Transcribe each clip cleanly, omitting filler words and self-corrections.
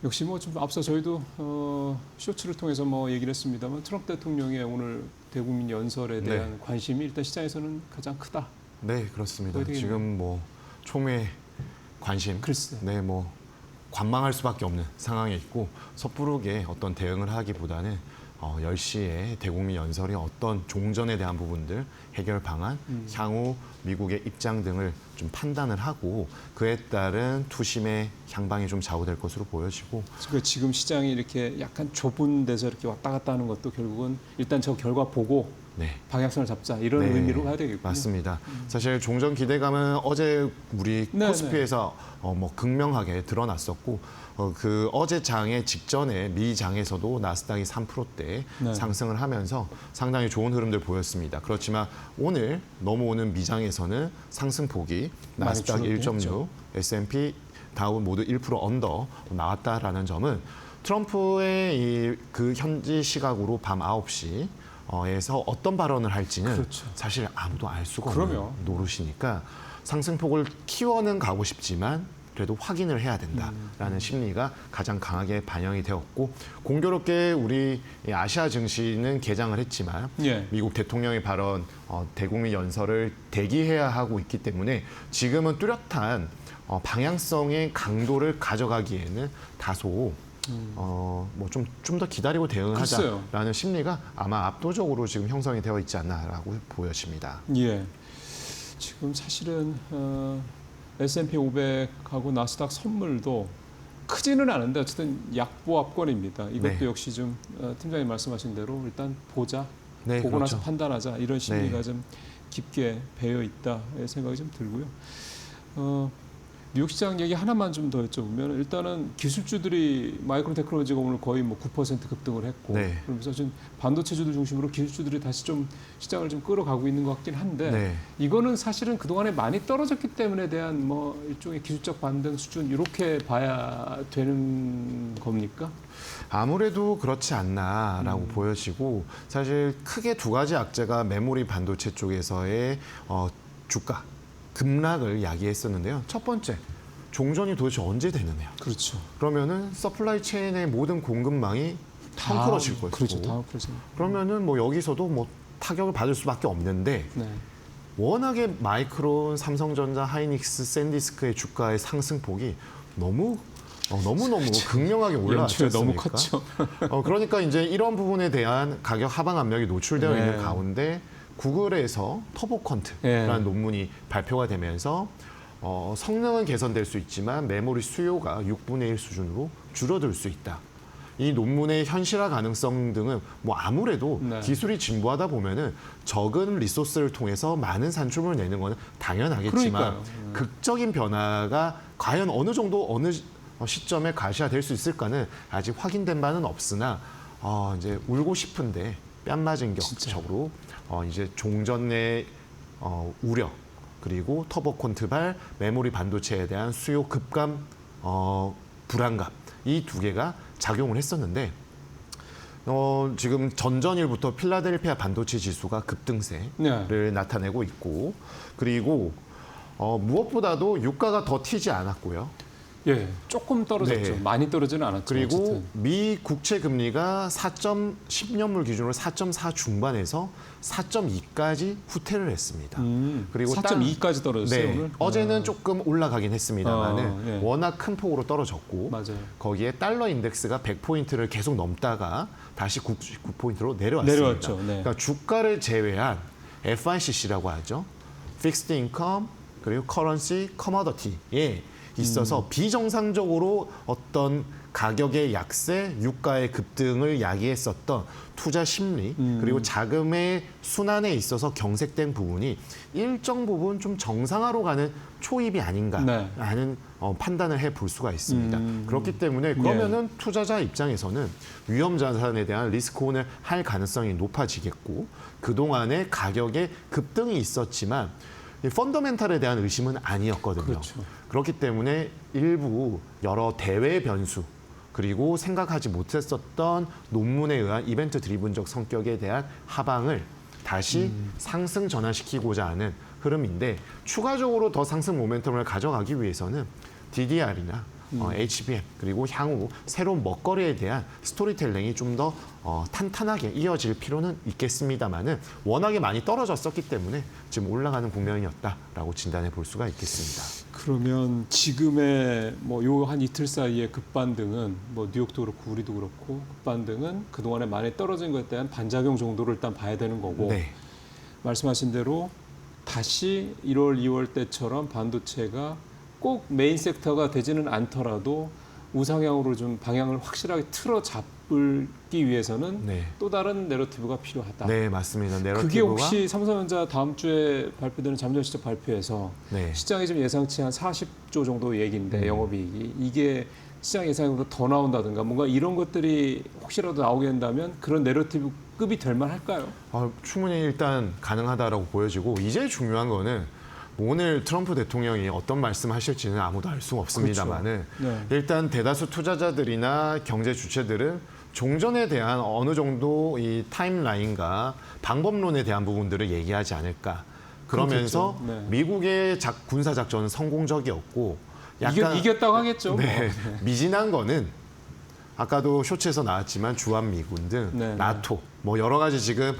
역시 뭐 좀 앞서 저희도 쇼츠를 통해서 뭐 얘기를 했습니다만 트럼프 대통령의 오늘 대국민 연설에 대한 네. 관심이 일단 시장에서는 가장 크다. 네, 그렇습니다. 거의 지금 뭐 총회 관심, 글쎄. 네, 뭐 관망할 수밖에 없는 상황에 있고 섣부르게 어떤 대응을 하기보다는 10시에 대국민 연설이 어떤 종전에 대한 부분들, 해결 방안, 향후 미국의 입장 등을 좀 판단을 하고 그에 따른 투심의 향방이 좀 좌우될 것으로 보여지고 그러니까 지금 시장이 이렇게 약간 좁은 데서 이렇게 왔다 갔다 하는 것도 결국은 일단 저 결과 보고 네. 방향성을 잡자 이런 네, 의미로 가야 되겠군요. 맞습니다. 사실 종전 기대감은 어제 우리 네, 코스피에서 뭐 극명하게 드러났었고 그 어제 장의 직전에 미 장에서도 나스닥이 3%대 네. 상승을 하면서 상당히 좋은 흐름들 보였습니다. 그렇지만 오늘 넘어오는 미장에서는 상승폭이 나스닥 많이 1.6, S&P 다운 모두 1% 언더 나왔다라는 점은 트럼프의 그 현지 시각으로 밤 9시 에서 어떤 발언을 할지는 그렇죠. 사실 아무도 알 수가 그럼요. 없는 노릇이니까 상승폭을 키워는 가고 싶지만 그래도 확인을 해야 된다라는 심리가 가장 강하게 반영이 되었고 공교롭게 우리 아시아 증시는 개장을 했지만 예. 미국 대통령의 발언 대국민 연설을 대기해야 하고 있기 때문에 지금은 뚜렷한 방향성의 강도를 가져가기에는 다소 뭐 좀 더 기다리고 글쎄요. 대응하자라는 심리가 아마 압도적으로 지금 형성이 되어 있지 않나라고 보여집니다. 예. 지금 사실은 S&P 500하고 나스닥 선물도 크지는 않은데 어쨌든 약보합권입니다. 이것도 네. 역시 좀 팀장님 말씀하신 대로 일단 보자, 네, 보고 나서 그렇죠. 판단하자 이런 심리가 네. 좀 깊게 배어 있다 생각이 좀 들고요. 뉴욕 시장 얘기 하나만 좀 더 여쭤보면 일단은 기술주들이 마이크론 테크놀로지가 오늘 거의 뭐 9% 급등을 했고 네. 그러면서 지금 반도체주들 중심으로 기술주들이 다시 좀 시장을 좀 끌어가고 있는 것 같긴 한데 네. 이거는 사실은 그동안에 많이 떨어졌기 때문에 대한 뭐 일종의 기술적 반등 수준 이렇게 봐야 되는 겁니까? 아무래도 그렇지 않나라고 보여지고 사실 크게 두 가지 악재가 메모리 반도체 쪽에서의 주가 급락을 야기했었는데요. 첫 번째, 종전이 도대체 언제 되느냐. 그렇죠. 그러면은 서플라이 체인의 모든 공급망이 텅크러질 것이고 그렇죠. 다음 그렇죠. 그러면은 뭐 여기서도 뭐 타격을 받을 수밖에 없는데 네. 워낙에 마이크론, 삼성전자, 하이닉스, 샌디스크의 주가의 상승폭이 너무너무 극명하게 올라왔지 연초에 너무 않습니까? 컸죠. 그러니까 이제 이런 부분에 대한 가격 하방 압력이 노출되어 네. 있는 가운데 구글에서 터보컨트라는 네. 논문이 발표가 되면서 성능은 개선될 수 있지만 메모리 수요가 6분의 1 수준으로 줄어들 수 있다. 이 논문의 현실화 가능성 등은 뭐 아무래도 네. 기술이 진보하다 보면은 적은 리소스를 통해서 많은 산출물을 내는 거는 당연하겠지만 그러니까요. 극적인 변화가 과연 어느 정도 어느 시점에 가시화될 수 있을까는 아직 확인된 바는 없으나 이제 울고 싶은데 뺨 맞은 격적으로 이제 종전의 우려 그리고 터보콘트발 메모리 반도체에 대한 수요 급감 불안감 이 두 개가 작용을 했었는데 지금 전전일부터 필라델피아 반도체 지수가 급등세를 네. 나타내고 있고 그리고 무엇보다도 유가가 더 튀지 않았고요. 예, 조금 떨어졌죠. 네. 많이 떨어지는 않았죠. 그리고 어쨌든. 미 국채 금리가 10년물 기준으로 4.4 중반에서 4.2까지 후퇴를 했습니다. 그리고 4.2까지 떨어졌어요, 네, 오늘? 어제는 조금 올라가긴 했습니다만은 예. 워낙 큰 폭으로 떨어졌고 맞아요. 거기에 달러 인덱스가 100포인트를 계속 넘다가 다시 99포인트로 내려왔습니다. 내려왔죠. 네. 그러니까 주가를 제외한 FICC라고 하죠. Fixed Income 그리고 Currency Commodity에 있어서 비정상적으로 어떤 가격의 약세, 유가의 급등을 야기했었던 투자 심리 그리고 자금의 순환에 있어서 경색된 부분이 일정 부분 좀 정상화로 가는 초입이 아닌가라는 판단을 해볼 수가 있습니다. 그렇기 때문에 그러면은 투자자 입장에서는 위험 자산에 대한 리스크온을 할 가능성이 높아지겠고 그동안의 가격의 급등이 있었지만 이 펀더멘탈에 대한 의심은 아니었거든요. 그렇죠. 그렇기 때문에 일부 여러 대외 변수 그리고 생각하지 못했었던 논문에 의한 이벤트 드리븐적 성격에 대한 하방을 다시 상승 전환시키고자 하는 흐름인데 추가적으로 더 상승 모멘텀을 가져가기 위해서는 DDR이나 HBM 그리고 향후 새로운 먹거리에 대한 스토리텔링이 좀 더 탄탄하게 이어질 필요는 있겠습니다만은 워낙에 많이 떨어졌었기 때문에 지금 올라가는 국면이었다라고 진단해 볼 수가 있겠습니다. 그러면 지금의 뭐 요 한 이틀 사이의 급반등은 뭐 뉴욕도 그렇고 우리도 그렇고 급반등은 그동안에 많이 떨어진 것에 대한 반작용 정도를 일단 봐야 되는 거고 네. 말씀하신 대로 다시 1월, 2월 때처럼 반도체가 꼭 메인 섹터가 되지는 않더라도 우상향으로 좀 방향을 확실하게 틀어 잡기 위해서는 네. 또 다른 내러티브가 필요하다. 네, 맞습니다. 내러티브가 그게 혹시 삼성전자 다음 주에 발표되는 잠정 실적 발표에서 네. 시장이 좀 예상치 한 40조 정도 얘기인데 영업이익이 이게 시장 예상보다 더 나온다든가 뭔가 이런 것들이 혹시라도 나오게 된다면 그런 내러티브 급이 될 만할까요? 충분히 일단 가능하다라고 보여지고 이제 중요한 거는 오늘 트럼프 대통령이 어떤 말씀하실지는 아무도 알 수 없습니다만은 그렇죠. 네. 일단 대다수 투자자들이나 경제 주체들은 종전에 대한 어느 정도 이 타임라인과 방법론에 대한 부분들을 얘기하지 않을까. 그러면서 그렇겠죠. 네. 미국의 군사 작전은 성공적이었고 약간 이겼다고 하겠죠. 네, 미진한 거는 아까도 쇼츠에서 나왔지만 주한미군 등 네, 나토 뭐 여러 가지 지금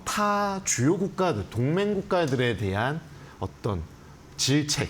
타 주요 국가들 동맹 국가들에 대한 어떤 질책,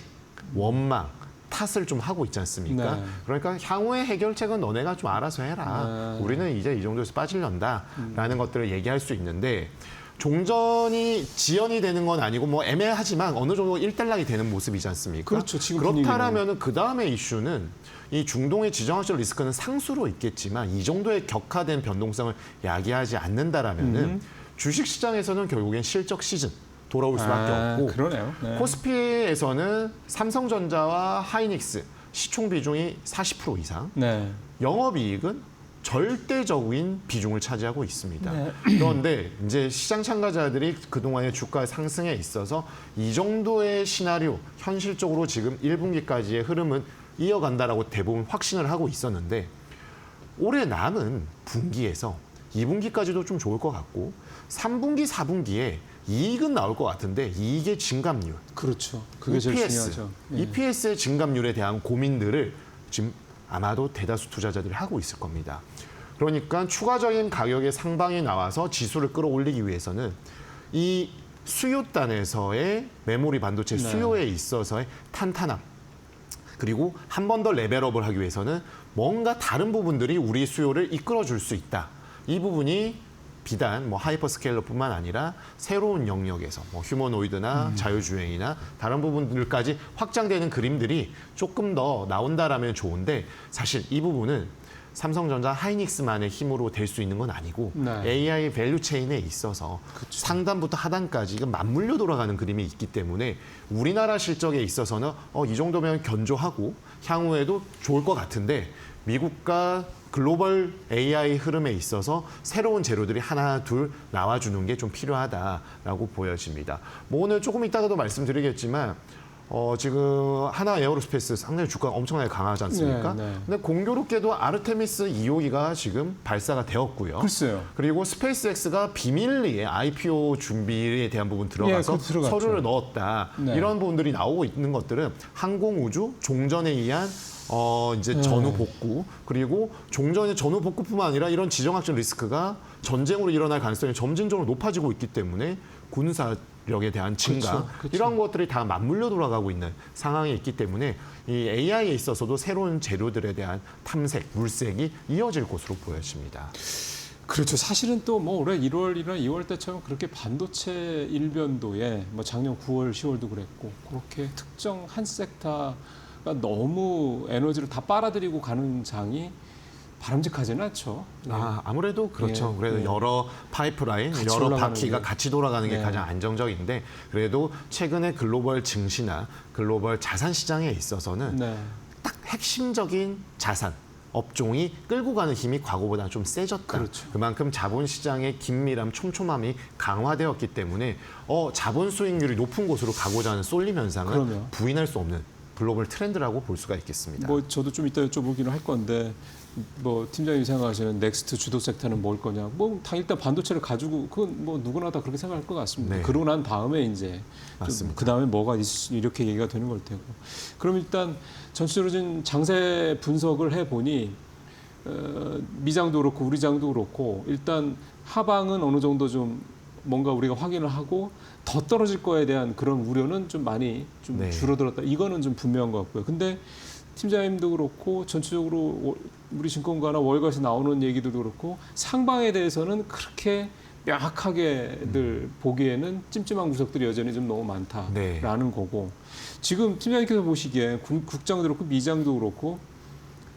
원망, 탓을 좀 하고 있지 않습니까? 네. 그러니까 향후의 해결책은 너네가 좀 알아서 해라. 네. 우리는 이제 이 정도에서 빠질련다라는 것들을 얘기할 수 있는데 종전이 지연이 되는 건 아니고 뭐 애매하지만 어느 정도 일단락이 되는 모습이지 않습니까? 그렇죠. 지금 그렇다라면은 그 다음에 이슈는 이 중동의 지정학적 리스크는 상수로 있겠지만 이 정도의 격화된 변동성을 야기하지 않는다라면은 주식 시장에서는 결국엔 실적 시즌 돌아올 수밖에 없고 그러네요. 네. 코스피에서는 삼성전자와 하이닉스 시총 비중이 40% 이상, 네. 영업이익은 절대적인 비중을 차지하고 있습니다. 네. 그런데 이제 시장 참가자들이 그동안의 주가 상승에 있어서 이 정도의 시나리오, 현실적으로 지금 1분기까지의 흐름은 이어간다라고 대부분 확신을 하고 있었는데 올해 남은 분기에서 2분기까지도 좀 좋을 것 같고 3분기, 4분기에 이익은 나올 것 같은데 이익의 증감률, 그렇죠. 그게 제일 중요하죠. 예. EPS의 증감률에 대한 고민들을 지금 아마도 대다수 투자자들이 하고 있을 겁니다. 그러니까 추가적인 가격의 상방이 나와서 지수를 끌어올리기 위해서는 이 수요단에서의 메모리 반도체 네. 수요에 있어서의 탄탄함, 그리고 한 번 더 레벨업을 하기 위해서는 뭔가 다른 부분들이 우리 수요를 이끌어줄 수 있다. 이 부분이 비단 뭐 하이퍼스케일러뿐만 아니라 새로운 영역에서 뭐 휴머노이드나 자율주행이나 다른 부분들까지 확장되는 그림들이 조금 더 나온다라면 좋은데 사실 이 부분은 삼성전자 하이닉스만의 힘으로 될 수 있는 건 아니고 네. AI 밸류 체인에 있어서 상단부터 하단까지 이건 맞물려 돌아가는 그림이 있기 때문에 우리나라 실적에 있어서는 이 정도면 견조하고 향후에도 좋을 것 같은데 미국과 글로벌 AI 흐름에 있어서 새로운 재료들이 하나 둘 나와주는 게 좀 필요하다라고 보여집니다. 뭐 오늘 조금 이따가도 말씀드리겠지만 지금 하나 에어로스페이스 상당히 주가가 엄청나게 강하지 않습니까? 네, 네. 근데 공교롭게도 아르테미스 2호기가 지금 발사가 되었고요. 글쎄요. 그리고 스페이스X가 비밀리에 IPO 준비에 대한 부분 들어가서 예, 그거 들어갔죠. 서류를 넣었다. 네. 이런 부분들이 나오고 있는 것들은 항공우주 종전에 의한 이제 전후 복구 그리고 종전의 전후 복구뿐만 아니라 이런 지정학적 리스크가 전쟁으로 일어날 가능성이 점진적으로 높아지고 있기 때문에 군사력에 대한 증가 그렇죠. 이런 것들이 다 맞물려 돌아가고 있는 상황이 있기 때문에 이 AI에 있어서도 새로운 재료들에 대한 탐색, 물색이 이어질 것으로 보여집니다. 그렇죠. 사실은 또 뭐 올해 1월이나 2월 때처럼 그렇게 반도체 일변도에 뭐 작년 9월, 10월도 그랬고 그렇게 특정 한 섹터가 너무 에너지를 다 빨아들이고 가는 장이 바람직하지는 않죠. 네. 아무래도 그렇죠. 예, 그래도 예. 여러 파이프라인, 같이 여러 올라가는 바퀴가 게. 같이 돌아가는 게 네. 가장 안정적인데 그래도 최근에 글로벌 증시나 글로벌 자산 시장에 있어서는 네. 딱 핵심적인 자산 업종이 끌고 가는 힘이 과거보다 좀 세졌다. 그렇죠. 그만큼 자본 시장의 긴밀함, 촘촘함이 강화되었기 때문에 자본 수익률이 높은 곳으로 가고자 하는 쏠림 현상은 그럼요. 부인할 수 없는 글로벌 트렌드라고 볼 수가 있겠습니다. 뭐 저도 좀 이따 여쭤보기는 할 건데 뭐 팀장님이 생각하시는 넥스트 주도 섹터는 뭘 거냐? 뭐 일단 반도체를 가지고 그건 뭐 누구나 다 그렇게 생각할 것 같습니다. 네. 그러고 난 다음에 이제 맞습니다. 그 다음에 뭐가 이렇게 얘기가 되는 걸 테고. 그럼 일단 전체적으로 좀 장세 분석을 해 보니 미장도 그렇고 우리 장도 그렇고 일단 하방은 어느 정도 좀 뭔가 우리가 확인을 하고 더 떨어질 거에 대한 그런 우려는 좀 많이 좀 네. 줄어들었다. 이거는 좀 분명한 것 같고요. 근데 팀장님도 그렇고 전체적으로 우리 증권가나 월가에서 나오는 얘기들도 그렇고 상방에 대해서는 그렇게 명확하게들 보기에는 찜찜한 구석들이 여전히 좀 너무 많다라는 네. 거고 지금 팀장님께서 보시기에 국장도 그렇고 미장도 그렇고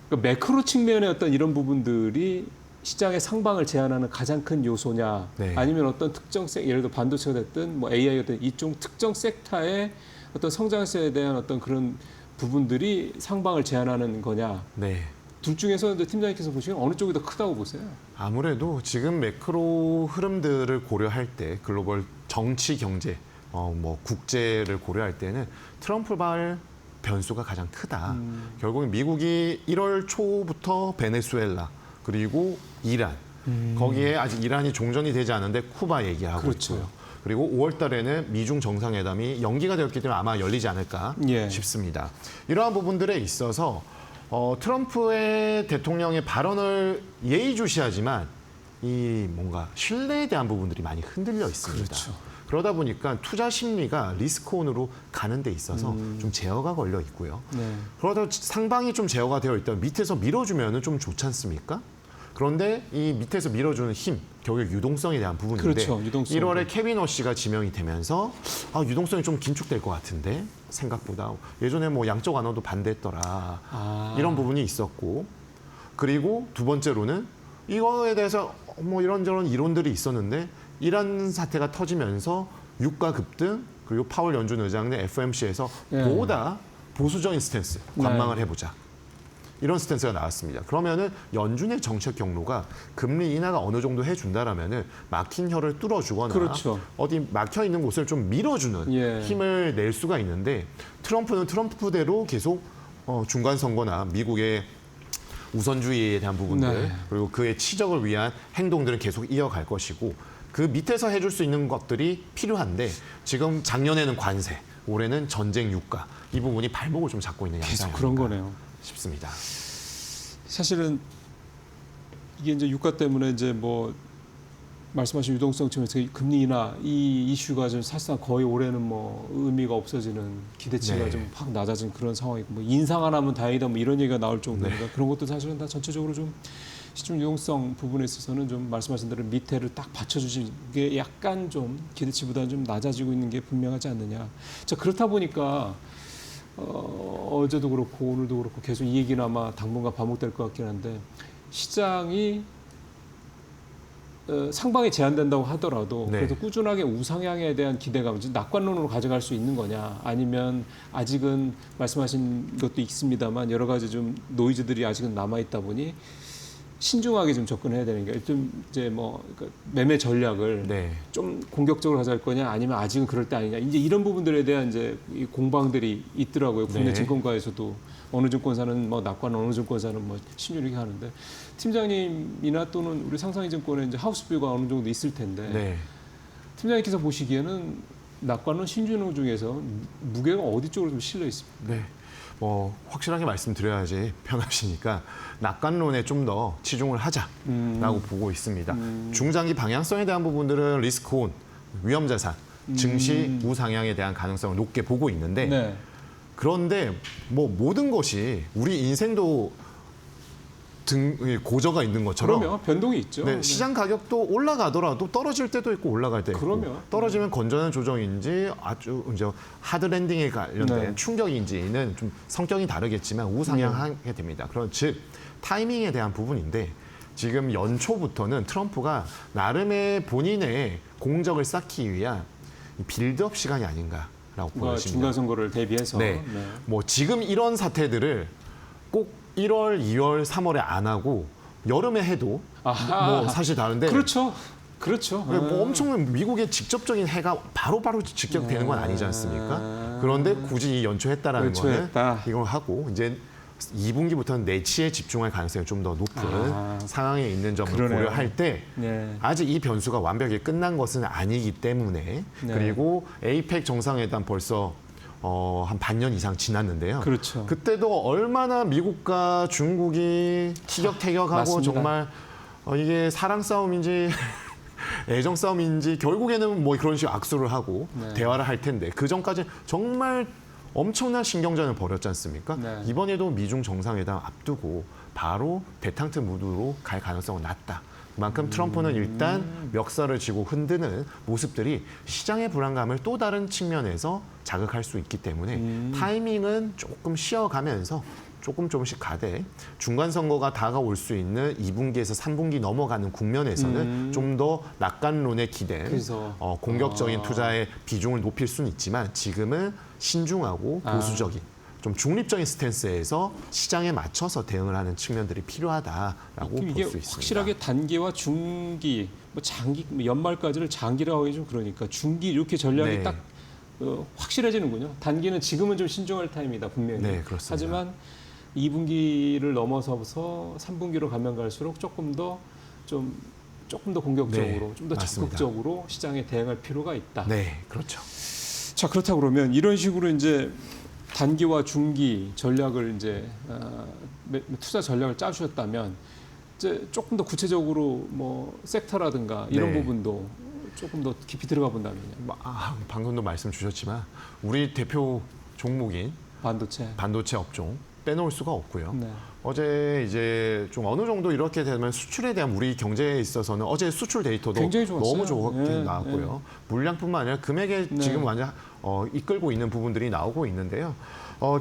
그러니까 매크로 측면의 어떤 이런 부분들이 시장의 상방을 제한하는 가장 큰 요소냐 네. 아니면 어떤 특정 예를 들어 반도체가 됐든 뭐 AI가 됐든 이쪽 특정 섹터의 어떤 성장세에 대한 어떤 그런 부분들이 상방을 제한하는 거냐 네. 둘 중에서 이제 팀장님께서 보시면 어느 쪽이 더 크다고 보세요? 아무래도 지금 매크로 흐름들을 고려할 때 글로벌 정치 경제 뭐 국제를 고려할 때는 트럼프발 변수가 가장 크다. 결국은 미국이 1월 초부터 베네수엘라 그리고 이란 거기에 아직 이란이 종전이 되지 않은데 쿠바 얘기하고 그렇죠. 있고요. 그리고 5월 달에는 미중 정상회담이 연기가 되었기 때문에 아마 열리지 않을까 예. 싶습니다. 이러한 부분들에 있어서 트럼프의 대통령의 발언을 예의주시하지만 이 뭔가 신뢰에 대한 부분들이 많이 흔들려 있습니다. 그렇죠. 그러다 보니까 투자 심리가 리스크온으로 가는 데 있어서 좀 제어가 걸려 있고요. 네. 그러다 상방이 좀 제어가 되어 있다면 밑에서 밀어주면 좀 좋지 않습니까? 그런데 이 밑에서 밀어주는 힘, 결국 유동성에 대한 부분인데 그렇죠. 유동성. 1월에 케빈 워시가 지명이 되면서 유동성이 좀 긴축될 것 같은데 생각보다 예전에 뭐 양적 완화도 반대했더라 이런 부분이 있었고 그리고 두 번째로는 이거에 대해서 뭐 이런저런 이론들이 있었는데 이란 사태가 터지면서 유가 급등 그리고 파월 연준 의장의 FOMC에서 네. 보다 보수적인 스탠스 관망을 네. 해보자. 이런 스탠스가 나왔습니다. 그러면은 연준의 정책 경로가 금리 인하가 어느 정도 해준다라면은 막힌 혀를 뚫어주거나 그렇죠. 어디 막혀 있는 곳을 좀 밀어주는 예. 힘을 낼 수가 있는데 트럼프는 트럼프대로 계속 중간 선거나 미국의 우선주의에 대한 부분들 네. 그리고 그의 치적을 위한 행동들은 계속 이어갈 것이고 그 밑에서 해줄 수 있는 것들이 필요한데 지금 작년에는 관세, 올해는 전쟁 유가 이 부분이 발목을 좀 잡고 있는 계속 양상이 그런 아닌가 거네요. 싶습니다. 사실은 이게 이제 유가 때문에 이제 뭐 말씀하신 유동성 측면에서 금리 인하 이 이슈가 좀 사실상 거의 올해는 뭐 의미가 없어지는 기대치가 네. 좀 확 낮아진 그런 상황이고 뭐 인상 안 하면 다행이다 뭐 이런 얘기가 나올 정도니까 그런 것도 사실은 다 전체적으로 좀 시중 유동성 부분에 있어서는 좀 말씀하신 대로 밑에를 딱 받쳐주신 게 약간 좀 기대치보다는 좀 낮아지고 있는 게 분명하지 않느냐. 자 그렇다 보니까 어제도 그렇고 오늘도 그렇고 계속 이 얘기는 아마 당분간 반복될 것 같긴 한데 시장이 상방이 제한된다고 하더라도 네. 그래도 꾸준하게 우상향에 대한 기대감, 낙관론으로 가져갈 수 있는 거냐 아니면 아직은 말씀하신 것도 있습니다만 여러 가지 좀 노이즈들이 아직은 남아있다 보니 신중하게 좀 접근해야 되는 게 좀 이제 뭐 그러니까 매매 전략을 네. 좀 공격적으로 가져갈 거냐 아니면 아직은 그럴 때 아니냐 이제 이런 부분들에 대한 이제 이 공방들이 있더라고요. 국내 네. 증권가에서도 어느 증권사는 뭐 낙관 어느 증권사는 뭐 신율 이렇게 하는데 팀장님이나 또는 우리 상상이 증권에 이제 하우스뷰가 어느 정도 있을 텐데 네. 팀장님께서 보시기에는 낙관론 신준호 중에서 무게가 어디 쪽으로 좀 실려 있습니까? 네. 확실하게 말씀드려야지 편하시니까 낙관론에 좀 더 치중을 하자라고 보고 있습니다. 중장기 방향성에 대한 부분들은 리스크온, 위험자산, 증시 우상향에 대한 가능성을 높게 보고 있는데 네. 그런데 뭐 모든 것이 우리 인생도 고저가 있는 것처럼 그러면 변동이 있죠. 네, 시장 가격도 올라가더라도 떨어질 때도 있고 올라갈 때 있고 그럼요. 떨어지면 건전한 조정인지 아주 이제 하드 랜딩에 관련된 네. 충격인지는 좀 성격이 다르겠지만 우상향하게 됩니다. 그런 즉 타이밍에 대한 부분인데 지금 연초부터는 트럼프가 나름의 본인의 공적을 쌓기 위한 빌드업 시간이 아닌가라고 보여집니다. 중간 선거를 대비해서. 네. 뭐 지금 이런 사태들을 꼭 1월, 2월, 3월에 안 하고 여름에 해도 뭐 사실 다른데 그렇죠. 그렇죠. 뭐 엄청 미국의 직접적인 해가 바로바로 직격되는 건 아니지 않습니까? 그런데 굳이 연초했다라는 연초했다. 거는 이걸 하고 이제 2분기부터는 내치에 집중할 가능성이 좀 더 높은 상황에 있는 점을 그러네요. 고려할 때 네. 아직 이 변수가 완벽히 끝난 것은 아니기 때문에 네. 그리고 에이펙 정상회담 벌써 한 반년 이상 지났는데요. 그렇죠. 그때도 얼마나 미국과 중국이 티격태격하고 맞습니다. 정말 이게 사랑 싸움인지 애정 싸움인지 결국에는 뭐 그런 식으로 악수를 하고 네. 대화를 할 텐데 그 전까지 정말 엄청난 신경전을 벌였지 않습니까? 네. 이번에도 미중 정상회담 앞두고 바로 대탕트 무드로 갈 가능성은 낮다. 그만큼 트럼프는 일단 멱살을 쥐고 흔드는 모습들이 시장의 불안감을 또 다른 측면에서 자극할 수 있기 때문에 타이밍은 조금 쉬어가면서 조금씩 가되 중간 선거가 다가올 수 있는 2분기에서 3분기 넘어가는 국면에서는 좀 더 낙관론에 기댄 그래서 공격적인 투자의 비중을 높일 수는 있지만 지금은 신중하고 보수적인 좀 중립적인 스탠스에서 시장에 맞춰서 대응을 하는 측면들이 필요하다라고 볼 이게 수 있습니다. 확실하게 단기와 중기, 뭐 장기, 연말까지를 장기라고 하기 좀 그러니까 중기 이렇게 전략이 네. 딱 확실해지는군요. 단기는 지금은 좀 신중할 타임이다 분명히. 네, 그렇습니다. 하지만 2분기를 넘어서서 3분기로 가면 갈수록 조금 더 공격적으로, 네, 좀 더 맞습니다. 적극적으로 시장에 대응할 필요가 있다. 네, 그렇죠. 자, 그렇다 그러면 이런 식으로 이제 단기와 중기 전략을 이제 투자 전략을 짜주셨다면 이제 조금 더 구체적으로 뭐 섹터라든가 이런 네. 부분도 조금 더 깊이 들어가 본다면요. 방금도 말씀 주셨지만 우리 대표 종목인 반도체. 업종 빼놓을 수가 없고요. 네. 어제 이제 좀 어느 정도 이렇게 되면 수출에 대한 우리 경제에 있어서는 어제 수출 데이터도 굉장히 좋았어요. 너무 좋게 네, 나왔고요. 물량뿐만 아니라 금액에 네. 지금 완전 이끌고 있는 부분들이 나오고 있는데요.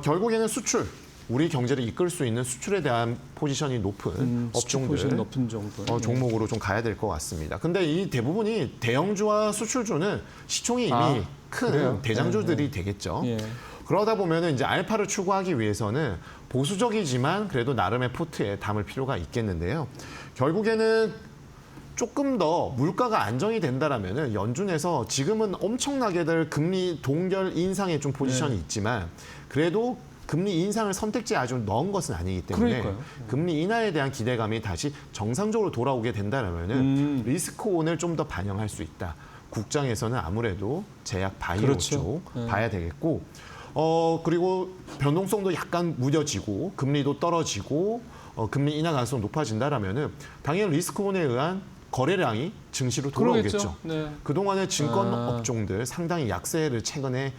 결국에는 수출, 우리 경제를 이끌 수 있는 수출에 대한 포지션이 높은 수출 포지션 업종들 높은 정도. 종목으로 좀 가야 될 것 같습니다. 근데 이 대부분이 대형주와 수출주는 시총이 이미 큰 그래요? 대장주들이 되겠죠. 예. 그러다 보면은 이제 알파를 추구하기 위해서는 보수적이지만 그래도 나름의 포트에 담을 필요가 있겠는데요. 결국에는 조금 더 물가가 안정이 된다라면은 연준에서 지금은 엄청나게들 금리 동결 인상의 좀 포지션이 있지만 그래도 금리 인상을 선택지에 아주 넣은 것은 아니기 때문에 그러니까요. 금리 인하에 대한 기대감이 다시 정상적으로 돌아오게 된다라면은 리스크온을 좀 더 반영할 수 있다. 국장에서는 아무래도 제약 바이오 그렇죠. 쪽 네. 봐야 되겠고 그리고 변동성도 약간 무뎌지고 금리도 떨어지고 금리 인하 가능성이 높아진다라면은 당연히 리스크온에 의한 거래량이 증시로 돌아오겠죠. 그러겠죠. 네. 그동안의 증권 업종들 상당히 약세를 최근에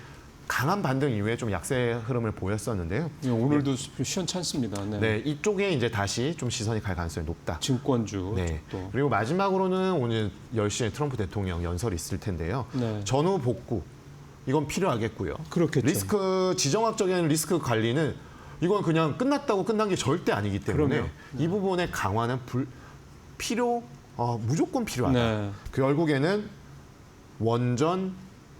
강한 반등 이후에 좀 약세 흐름을 보였었는데요. 예, 오늘도 시원찮습니다. 네. 네, 이쪽에 이제 다시 좀 시선이 갈 가능성이 높다. 증권주 네. 쪽도. 그리고 마지막으로는 오늘 10시에 트럼프 대통령 연설이 있을 텐데요. 네. 전후 복구 이건 필요하겠고요. 그렇겠죠. 리스크 지정학적인 리스크 관리는 이건 그냥 끝났다고 끝난 게 절대 아니기 때문에 그럼요. 이 부분의 강화는 무조건 필요하다. 네. 결국에는 원전,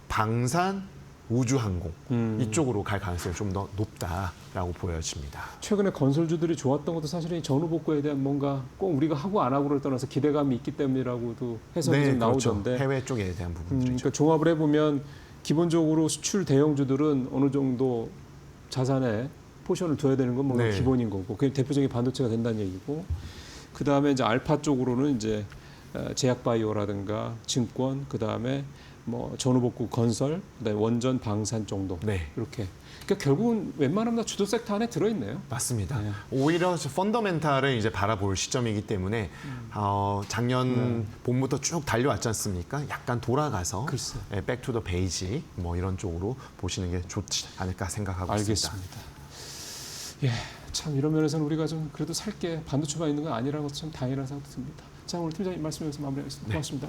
방산, 우주항공 이쪽으로 갈 가능성이 좀 더 높다라고 보여집니다. 최근에 건설주들이 좋았던 것도 사실은 이 전후 복구에 대한 뭔가 꼭 우리가 하고 안 하고를 떠나서 기대감이 있기 때문이라고도 해석이 좀 나오던데. 그렇죠. 해외 쪽에 대한 부분들이죠. 그러니까 종합을 해보면 기본적으로 수출 대형주들은 어느 정도 자산에 포션을 둬야 되는 건 뭔가 네. 기본인 거고 그게 대표적인 반도체가 된다는 얘기고 그 다음에 이제 알파 쪽으로는 이제 제약바이오라든가 증권 그 다음에 뭐 전후복구 건설 그다음에 원전 방산 정도 네. 이렇게 그러니까 결국은 웬만하면 다 주도 섹터 안에 들어있네요. 맞습니다. 네. 오히려 펀더멘탈을 이제 바라볼 시점이기 때문에 작년 봄부터 쭉 달려왔지 않습니까? 약간 돌아가서 글쎄. 백투더 베이지 뭐 이런 쪽으로 보시는 게 좋지 않을까 생각하고 있습니다. 알겠습니다. 예, 참 이런 면에서는 우리가 좀 그래도 살 게 반도체만 있는 건 아니라는 것도 참 다행이라는 생각도 듭니다. 자, 오늘 팀장님 말씀 여기서 마무리하겠습니다. 고맙습니다.